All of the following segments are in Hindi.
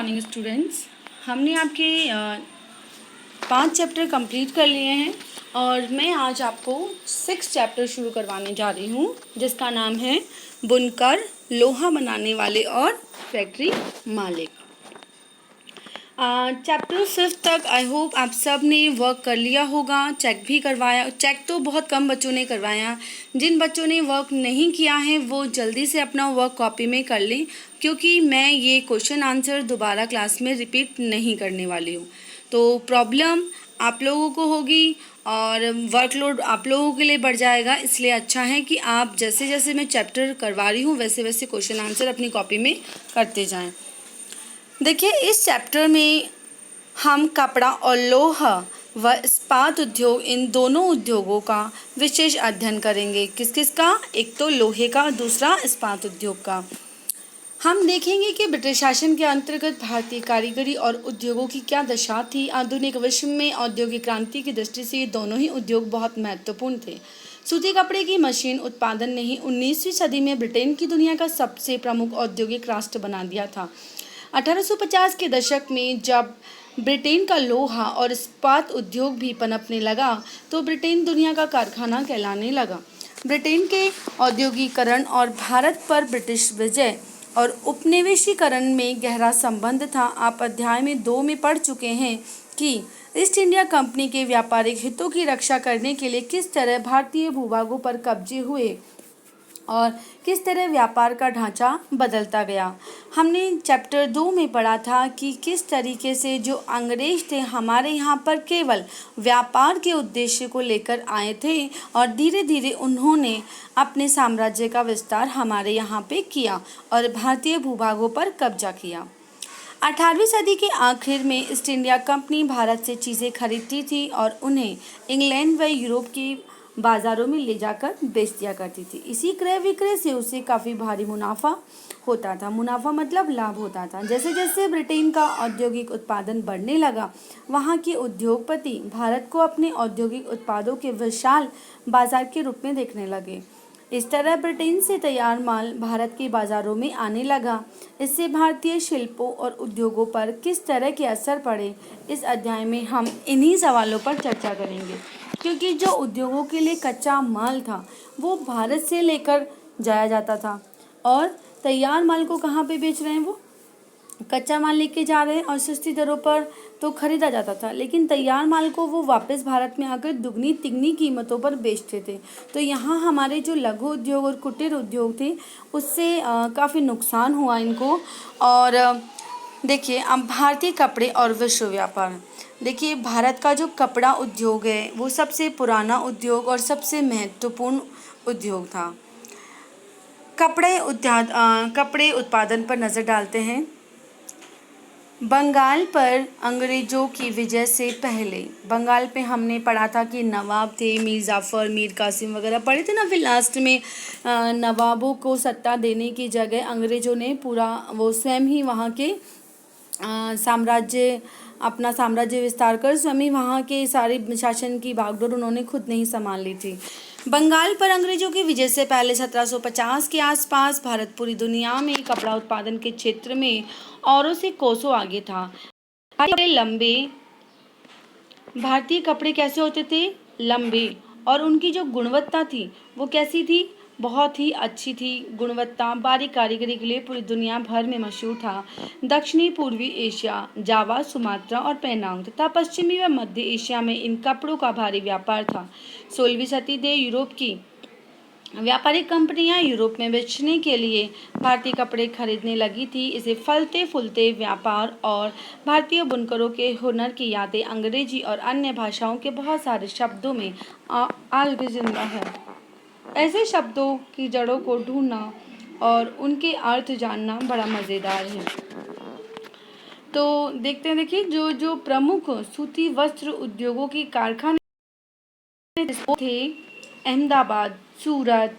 Morning students. हमने आपके 5 चैप्टर कंप्लीट कर लिए हैं और मैं आज आपको 6 चैप्टर शुरू करवाने जा रही हूँ, जिसका नाम है बुनकर, लोहा बनाने वाले और फैक्ट्री मालिक। चैप्टर 5 तक आई होप आप सब ने वर्क कर लिया होगा, चेक भी करवाया। चेक तो बहुत कम बच्चों ने करवाया। जिन बच्चों ने वर्क नहीं किया है वो जल्दी से अपना वर्क कॉपी में कर लें, क्योंकि मैं ये क्वेश्चन आंसर दोबारा क्लास में रिपीट नहीं करने वाली हूँ। तो प्रॉब्लम आप लोगों को होगी और वर्कलोड आप लोगों के लिए बढ़ जाएगा। इसलिए अच्छा है कि आप जैसे जैसे मैं चैप्टर करवा रही हूँ वैसे वैसे क्वेश्चन आंसर अपनी कॉपी में करते जाएं। देखिए, इस चैप्टर में हम कपड़ा और लोहा व इस्पात उद्योग, इन दोनों उद्योगों का विशेष अध्ययन करेंगे। किस किस का? एक तो लोहे का, दूसरा इस्पात उद्योग का। हम देखेंगे कि ब्रिटिश शासन के अंतर्गत भारतीय कारीगरी और उद्योगों की क्या दशा थी। आधुनिक विश्व में औद्योगिक क्रांति की दृष्टि से ये दोनों ही उद्योग बहुत महत्वपूर्ण थे। सूती कपड़े की मशीन उत्पादन ने ही 19वीं सदी में ब्रिटेन की दुनिया का सबसे प्रमुख औद्योगिक राष्ट्र बना दिया था। 1850 के दशक में जब ब्रिटेन का लोहा और इस्पात उद्योग भी पनपने लगा तो ब्रिटेन दुनिया का कारखाना कहलाने लगा। ब्रिटेन के औद्योगिकरण और भारत पर ब्रिटिश विजय और उपनिवेशीकरण में गहरा संबंध था। आप अध्याय में 2 में पढ़ चुके हैं कि ईस्ट इंडिया कंपनी के व्यापारिक हितों की रक्षा करने के लिए किस तरह भारतीय भूभागों पर कब्जे हुए और किस तरह व्यापार का ढांचा बदलता गया। हमने चैप्टर 2 में पढ़ा था कि किस तरीके से जो अंग्रेज थे हमारे यहाँ पर केवल व्यापार के उद्देश्य को लेकर आए थे और धीरे धीरे उन्होंने अपने साम्राज्य का विस्तार हमारे यहाँ पे किया और भारतीय भूभागों पर कब्जा किया। 18वीं सदी के आखिर में ईस्ट इंडिया कंपनी भारत से चीज़ें खरीदती थी और उन्हें इंग्लैंड व यूरोप की बाज़ारों में ले जाकर बेच दिया करती थी। इसी क्रय विक्रय से उसे काफ़ी भारी मुनाफा होता था। मुनाफा मतलब लाभ होता था। जैसे जैसे ब्रिटेन का औद्योगिक उत्पादन बढ़ने लगा, वहाँ के उद्योगपति भारत को अपने औद्योगिक उत्पादों के विशाल बाजार के रूप में देखने लगे। इस तरह ब्रिटेन से तैयार माल भारत के बाज़ारों में आने लगा। इससे भारतीय शिल्पों और उद्योगों पर किस तरह के असर पड़े, इस अध्याय में हम इन्हीं सवालों पर चर्चा करेंगे। क्योंकि जो उद्योगों के लिए कच्चा माल था वो भारत से लेकर जाया जाता था और तैयार माल को कहाँ पे बेच रहे हैं? वो कच्चा माल लेके जा रहे हैं और सस्ती दरों पर तो खरीदा जाता था, लेकिन तैयार माल को वो वापस भारत में आकर दुगनी तिगनी कीमतों पर बेचते थे। तो यहाँ हमारे जो लघु उद्योग और कुटीर उद्योग थे उससे काफ़ी नुकसान हुआ इनको। और देखिए, अब भारतीय कपड़े और विश्व व्यापार। देखिए, भारत का जो कपड़ा उद्योग है वो सबसे पुराना उद्योग और सबसे महत्वपूर्ण उद्योग था। कपड़े उत्पादन पर नज़र डालते हैं। बंगाल पर अंग्रेज़ों की विजय से पहले बंगाल पे हमने पढ़ा था कि नवाब थे, मीर जाफ़र, मीर कासिम वगैरह पढ़े थे ना। फिर लास्ट में नवाबों को सत्ता देने की जगह अंग्रेज़ों ने पूरा वो स्वयं ही वहाँ के अपना साम्राज्य विस्तार कर स्वयं ही वहाँ के सारे शासन की बागडोर उन्होंने खुद नहीं संभाल ली थी। बंगाल पर अंग्रेजों की विजय से पहले 1750 के आसपास भारत पूरी दुनिया में कपड़ा उत्पादन के क्षेत्र में औरों से कोसों आगे था। भारतीय कपड़े कैसे होते थे? लंबे। और उनकी जो गुणवत्ता थी वो कैसी थी? बहुत ही अच्छी थी। गुणवत्ता बारीक कारीगरी के लिए पूरी दुनिया भर में मशहूर था। दक्षिणी पूर्वी एशिया, जावा, सुमात्रा और पेनांग तथा पश्चिमी व मध्य एशिया में इन कपड़ों का भारी व्यापार था। 16वीं सदी से यूरोप की व्यापारिक कंपनियां यूरोप में बेचने के लिए भारतीय कपड़े खरीदने लगी थी। इसे फलते फूलते व्यापार और भारतीय बुनकरों के हुनर की यादें अंग्रेजी और अन्य भाषाओं के बहुत सारे शब्दों में आज भी जिंदा है। ऐसे शब्दों की जड़ों को ढूंढना और उनके अर्थ जानना बड़ा मज़ेदार है। तो देखते हैं, देखिए, जो प्रमुख सूती वस्त्र उद्योगों के कारखाने थे अहमदाबाद, सूरत।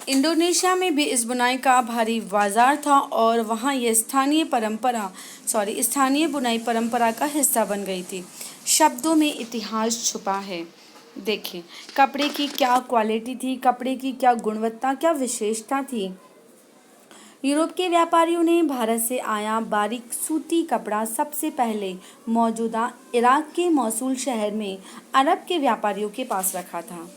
इंडोनेशिया में भी इस बुनाई का भारी बाजार था और वहाँ यह स्थानीय बुनाई परंपरा का हिस्सा बन गई थी। शब्दों में इतिहास छुपा है। देखिए, कपड़े की क्या क्वालिटी थी, कपड़े की क्या गुणवत्ता, क्या विशेषता थी। यूरोप के व्यापारियों ने भारत से आया बारीक सूती कपड़ा सबसे पहले मौजूदा इराक के मौसूल शहर में अरब के व्यापारियों के पास रखा था।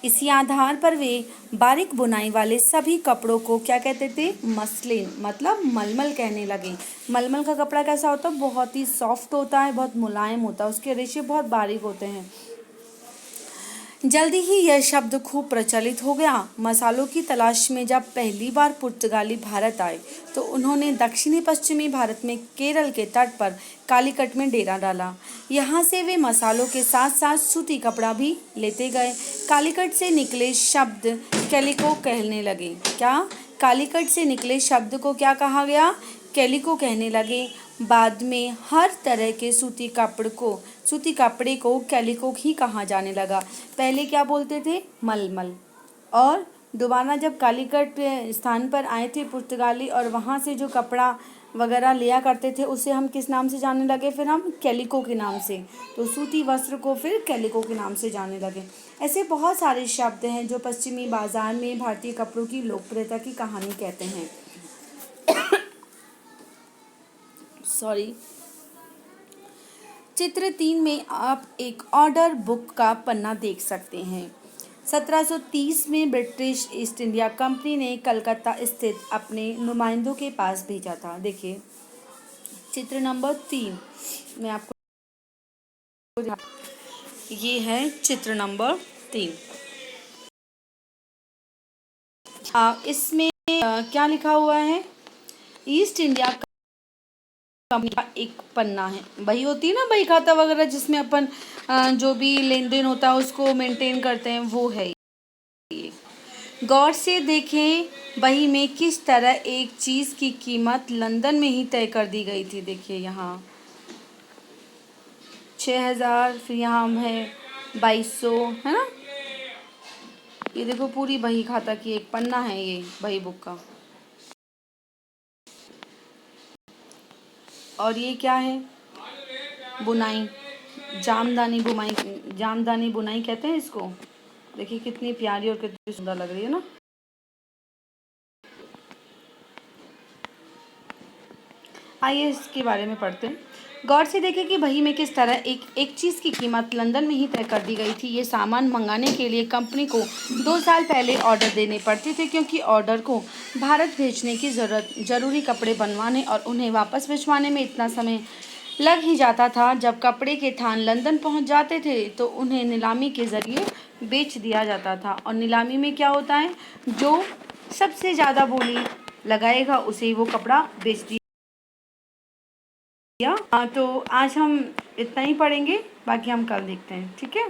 इसी आधार पर वे बारीक बुनाई वाले सभी कपड़ों को क्या कहते थे? मसलिन मतलब मलमल कहने लगे। मलमल का कपड़ा कैसा होता है? बहुत ही सॉफ्ट होता है, बहुत मुलायम होता है, उसके रेशे बहुत बारीक होते हैं। जल्दी ही यह शब्द खूब प्रचलित हो गया। मसालों की तलाश में जब पहली बार पुर्तगाली भारत आए तो उन्होंने दक्षिणी पश्चिमी भारत में केरल के तट पर कालीकट में डेरा डाला। यहाँ से वे मसालों के साथ साथ सूती कपड़ा भी लेते गए। कालीकट से निकले शब्द कैलिको कहने लगे। क्या? कालीकट से निकले शब्द को क्या कहा गया? कैलिको कहने लगे। बाद में हर तरह के सूती कपड़े को कैलिको ही कहा जाने लगा। पहले क्या बोलते थे? मलमल। और दोबारा जब कालीकट स्थान पर आए थे पुर्तगाली और वहाँ से जो कपड़ा वगैरह लिया करते थे उसे हम किस नाम से जानने लगे? फिर हम कैलिको के नाम से। तो सूती वस्त्र को फिर कैलिको के नाम से जानने लगे। ऐसे बहुत सारे शब्द हैं जो पश्चिमी बाजार में भारतीय कपड़ों की लोकप्रियता की कहानी कहते हैं। सॉरी। चित्र 3 में आप एक ऑर्डर बुक का पन्ना देख सकते हैं। 1730 में ब्रिटिश ईस्ट इंडिया कंपनी ने कलकत्ता स्थित अपने नुमाइंदों के पास भेजा था। देखिए चित्र नंबर 3 मैं आपको, ये है चित्र नंबर 3। इसमें क्या लिखा हुआ है? ईस्ट इंडिया कंपनी का एक पन्ना है। बही होती है ना, बही खाता वगैरह जिसमें अपन जो भी लेन देन होता है उसको मेंटेन करते हैं, वो है ये। गौर से देखें बही में किस तरह एक चीज़ की कीमत लंदन में ही तय कर दी गई थी। देखिए यहाँ 6000, फिर यहाँ है 2200, है ना। ये देखो पूरी बही खाता की एक पन्ना है ये बही बुक का। और ये क्या है? बुनाई, जामदानी बुनाई कहते हैं इसको। देखिए कितनी प्यारी और कितनी सुंदर लग रही है ना। आइए इसके बारे में पढ़ते हैं। गौर से देखें कि बही में किस तरह एक चीज़ की कीमत लंदन में ही तय कर दी गई थी। ये सामान मंगाने के लिए कंपनी को 2 साल पहले ऑर्डर देने पड़ते थे, क्योंकि ऑर्डर को भारत भेजने की ज़रूरी कपड़े बनवाने और उन्हें वापस भिजवाने में इतना समय लग ही जाता था। जब कपड़े के थान लंदन पहुंच जाते थे तो उन्हें नीलामी के ज़रिए बेच दिया जाता था। और नीलामी में क्या होता है? जो सबसे ज़्यादा बोली लगाएगा उसे ही वो कपड़ा बेच दिया। तो आज हम इतना ही पढ़ेंगे, बाकी हम कल देखते हैं, ठीक है।